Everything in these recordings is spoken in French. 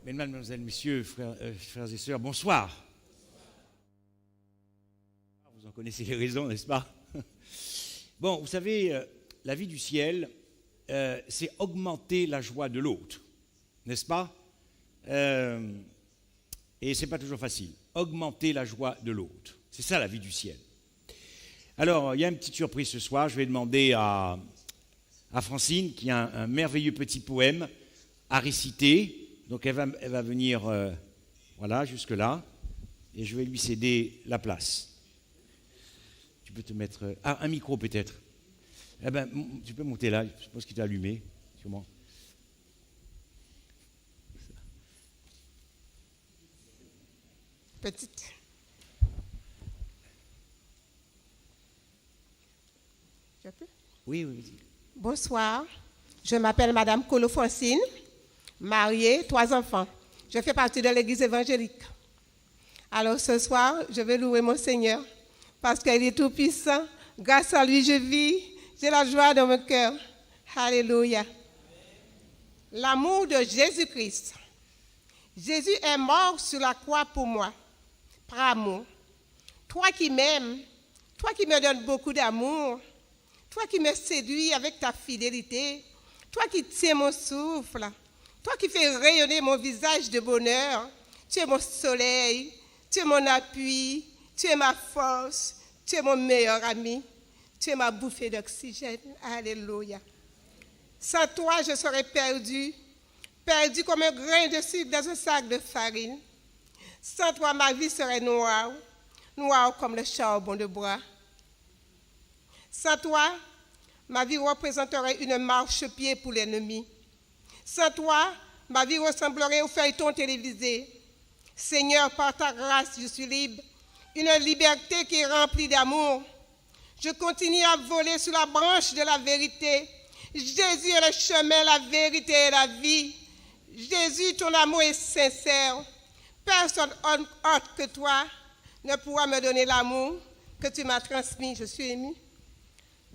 Mesdames, Mademoiselles, Messieurs, frères et sœurs, bonsoir. Vous en connaissez les raisons, n'est-ce pas? Bon, vous savez, la vie du ciel, c'est augmenter la joie de l'autre, n'est-ce pas? Et ce n'est pas toujours facile. Augmenter la joie de l'autre. C'est ça la vie du ciel. Alors, il y a une petite surprise ce soir. Je vais demander à Francine, qui a un merveilleux petit poème à réciter. Donc, elle va venir voilà, jusque-là. Et je vais lui céder la place. Tu peux te mettre... Ah, un micro peut-être. Eh bien, tu peux monter là. Je pense qu'il t'a allumé. Sûrement. Petite. Je peux? Oui, oui. Bonsoir. Je m'appelle Madame Colo Francine, mariée, 3 enfants. Je fais partie de l'église évangélique. Alors ce soir, je vais louer mon Seigneur parce qu'il est tout puissant. Grâce à lui, je vis. J'ai la joie dans mon cœur. Alléluia. L'amour de Jésus-Christ. Jésus est mort sur la croix pour moi. Par amour. Toi qui m'aimes, toi qui me donnes beaucoup d'amour, toi qui me séduis avec ta fidélité, toi qui tiens mon souffle, toi qui fais rayonner mon visage de bonheur, tu es mon soleil, tu es mon appui, tu es ma force, tu es mon meilleur ami, tu es ma bouffée d'oxygène. Alléluia. Sans toi, je serais perdu comme un grain de sucre dans un sac de farine. Sans toi, ma vie serait noire, noire comme le charbon de bois. Sans toi, ma vie représenterait une marche-pied pour l'ennemi. Sans toi, ma vie ressemblerait au feuilleton télévisé. Seigneur, par ta grâce, je suis libre. Une liberté qui est remplie d'amour. Je continue à voler sous la branche de la vérité. Jésus est le chemin, la vérité et la vie. Jésus, ton amour est sincère. Personne autre que toi ne pourra me donner l'amour que tu m'as transmis. Je suis émue.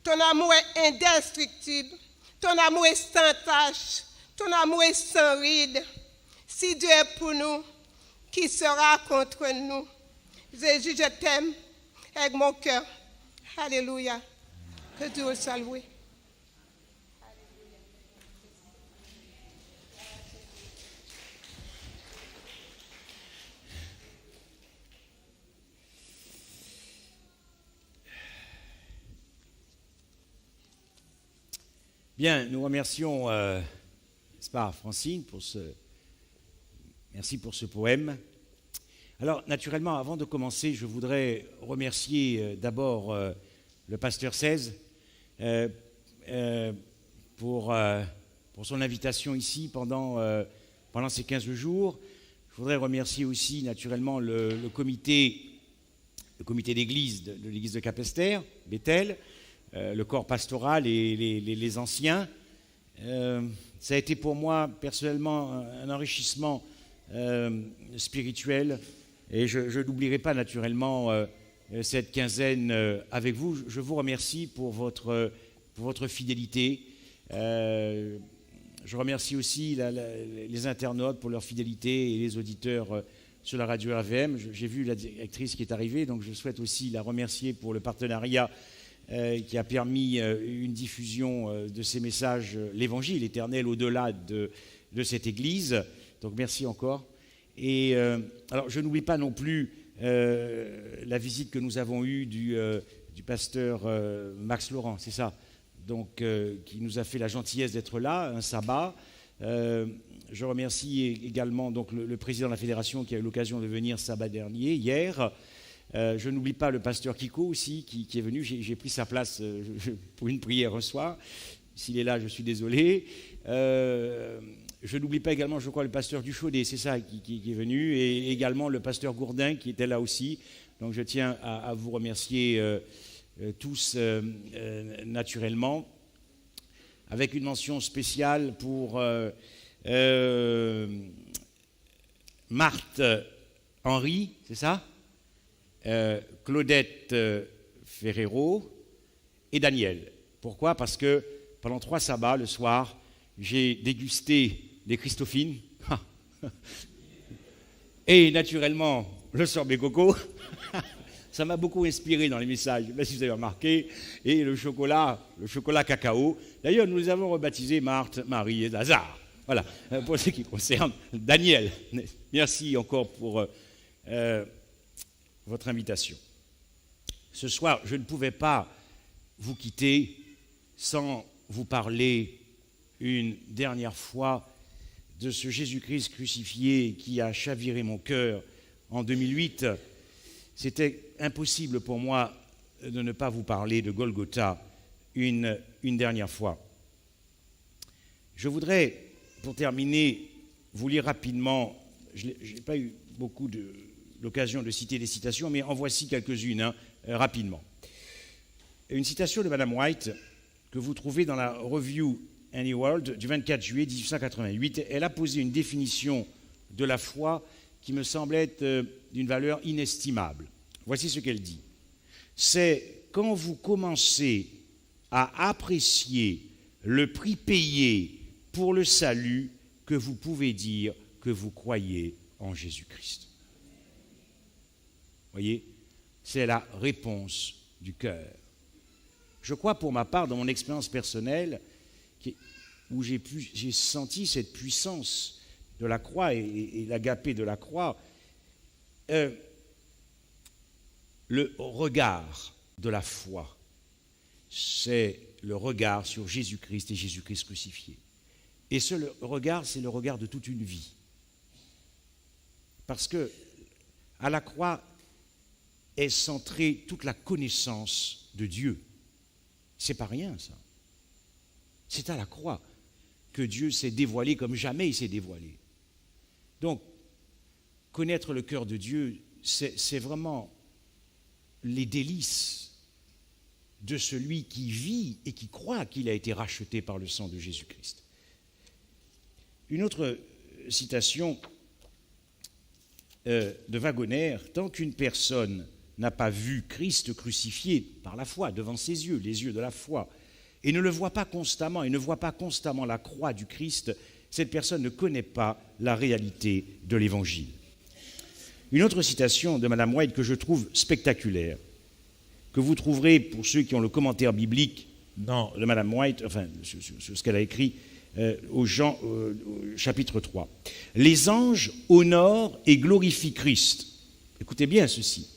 Ton amour est indestructible. Ton amour est sans tache. Ton amour est sans ride. Si Dieu est pour nous, qui sera contre nous? Jésus, je t'aime avec mon cœur. Alléluia. Que Dieu soit loué. Bien, nous remercions, n'est-ce pas, Francine, merci pour ce poème. Alors, naturellement, avant de commencer, je voudrais remercier d'abord le pasteur 16 pour son invitation ici pendant ces 15 jours. Je voudrais remercier aussi, naturellement, le comité d'église de l'église de Capesterre, Bethel, le corps pastoral et les anciens. Ça a été pour moi personnellement un enrichissement spirituel et je n'oublierai pas naturellement cette quinzaine avec vous. Je vous remercie pour votre fidélité. Je remercie aussi les internautes pour leur fidélité et les auditeurs sur la radio RVM. J'ai vu la directrice qui est arrivée, donc je souhaite aussi la remercier pour le partenariat qui a permis une diffusion de ces messages, l'évangile éternel au-delà de cette église. Donc merci encore. Et alors je n'oublie pas non plus la visite que nous avons eue du pasteur Max Laurent, c'est ça, donc qui nous a fait la gentillesse d'être là, un sabbat. Je remercie également donc, le président de la fédération qui a eu l'occasion de venir sabbat dernier, hier. Je n'oublie pas le pasteur Kiko aussi qui est venu. J'ai pris sa place pour une prière un soir. S'il est là, je suis désolé. Je n'oublie pas également, je crois, le pasteur Duchaudet, c'est ça, qui est venu, et également le pasteur Gourdin qui était là aussi. Donc je tiens à vous remercier tous naturellement, avec une mention spéciale pour Marthe Henry, c'est ça? Claudette Ferrero et Daniel. Pourquoi? Parce que pendant 3 sabbats, le soir, j'ai dégusté les Christophines. Et naturellement, le sorbet coco, ça m'a beaucoup inspiré dans les messages, je ne sais pas si vous avez remarqué, et le chocolat cacao. D'ailleurs, nous les avons rebaptisés Marthe, Marie et Lazare. Voilà, pour ce qui concerne Daniel. Merci encore pour votre invitation. Ce soir, je ne pouvais pas vous quitter sans vous parler une dernière fois de ce Jésus-Christ crucifié qui a chaviré mon cœur en 2008. C'était impossible pour moi de ne pas vous parler de Golgotha une dernière fois. Je voudrais, pour terminer, vous lire rapidement, je n'ai pas eu beaucoup l'occasion de citer des citations, mais en voici quelques-unes, rapidement. Une citation de Madame White que vous trouvez dans la Review Any World du 24 juillet 1888. Elle a posé une définition de la foi qui me semble être d'une valeur inestimable. Voici ce qu'elle dit. C'est quand vous commencez à apprécier le prix payé pour le salut que vous pouvez dire que vous croyez en Jésus-Christ. Voyez, c'est la réponse du cœur. Je crois pour ma part, dans mon expérience personnelle, où j'ai senti cette puissance de la croix et l'agapé de la croix, le regard de la foi, c'est le regard sur Jésus-Christ et Jésus-Christ crucifié. Et ce regard, c'est le regard de toute une vie. Parce que à la croix est centrée toute la connaissance de Dieu. C'est pas rien, ça. C'est à la croix que Dieu s'est dévoilé comme jamais il s'est dévoilé. Donc, connaître le cœur de Dieu, c'est vraiment les délices de celui qui vit et qui croit qu'il a été racheté par le sang de Jésus-Christ. Une autre citation de Wagoner, tant qu'une personne n'a pas vu Christ crucifié par la foi devant ses yeux, les yeux de la foi, et ne le voit pas constamment, et ne voit pas constamment la croix du Christ, cette personne ne connaît pas la réalité de l'Évangile. Une autre citation de Madame White que je trouve spectaculaire, que vous trouverez pour ceux qui ont le commentaire biblique de Madame White, enfin, sur ce qu'elle a écrit au chapitre 3. Les anges honorent et glorifient Christ. Écoutez bien ceci.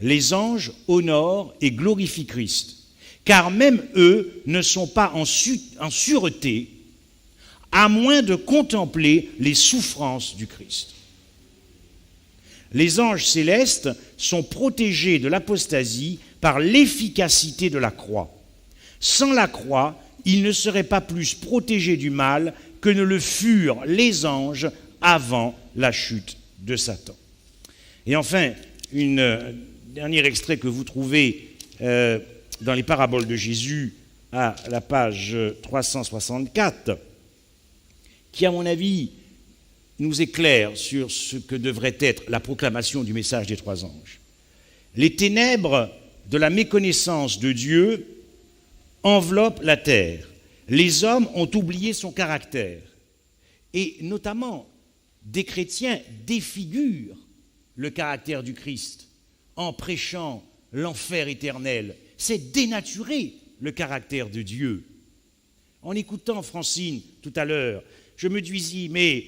Les anges honorent et glorifient Christ, car même eux ne sont pas en sûreté, à moins de contempler les souffrances du Christ. Les anges célestes sont protégés de l'apostasie par l'efficacité de la croix. Sans la croix, ils ne seraient pas plus protégés du mal que ne le furent les anges avant la chute de Satan. Et enfin, un dernier extrait que vous trouvez dans les paraboles de Jésus à la page 364, qui, à mon avis, nous éclaire sur ce que devrait être la proclamation du message des trois anges. Les ténèbres de la méconnaissance de Dieu enveloppent la terre. Les hommes ont oublié son caractère. Et notamment, des chrétiens défigurent le caractère du Christ en prêchant l'enfer éternel. C'est dénaturer le caractère de Dieu. En écoutant Francine tout à l'heure, je me disais, mais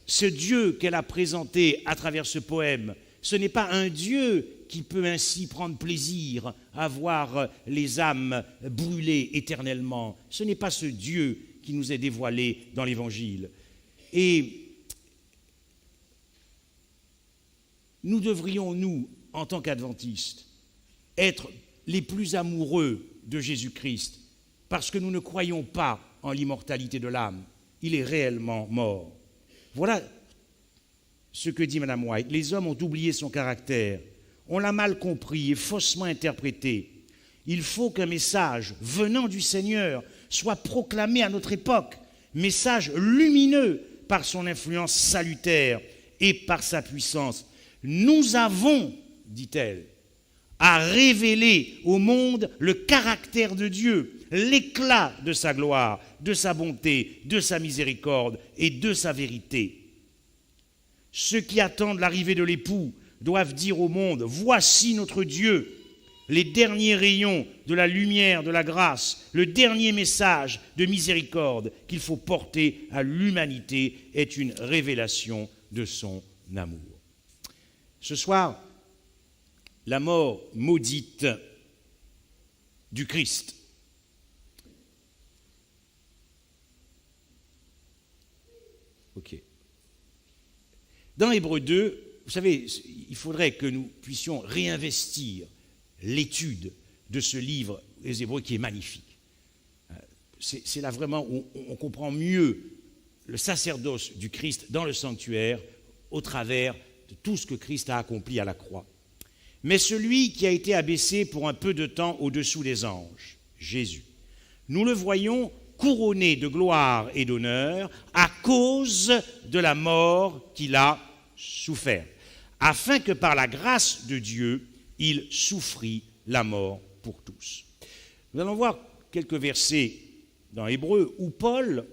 ce Dieu qu'elle a présenté à travers ce poème, ce n'est pas un Dieu qui peut ainsi prendre plaisir à voir les âmes brûler éternellement. Ce n'est pas ce Dieu qui nous est dévoilé dans l'Évangile. Et nous devrions, nous, en tant qu'adventistes, être les plus amoureux de Jésus-Christ, parce que nous ne croyons pas en l'immortalité de l'âme. Il est réellement mort. Voilà ce que dit Mme White. Les hommes ont oublié son caractère. On l'a mal compris et faussement interprété. Il faut qu'un message venant du Seigneur soit proclamé à notre époque, message lumineux par son influence salutaire et par sa puissance. Nous avons, dit-elle, à révéler au monde le caractère de Dieu, l'éclat de sa gloire, de sa bonté, de sa miséricorde et de sa vérité. Ceux qui attendent l'arrivée de l'époux doivent dire au monde, voici notre Dieu. Les derniers rayons de la lumière, de la grâce, le dernier message de miséricorde qu'il faut porter à l'humanité est une révélation de son amour. Ce soir, la mort maudite du Christ. Ok. Dans Hébreux 2, vous savez, il faudrait que nous puissions réinvestir l'étude de ce livre des Hébreux qui est magnifique. C'est là vraiment où on comprend mieux le sacerdoce du Christ dans le sanctuaire au travers de tout ce que Christ a accompli à la croix. Mais celui qui a été abaissé pour un peu de temps au-dessous des anges, Jésus, nous le voyons couronné de gloire et d'honneur à cause de la mort qu'il a souffert, afin que par la grâce de Dieu, il souffrit la mort pour tous. Nous allons voir quelques versets dans Hébreux où Paul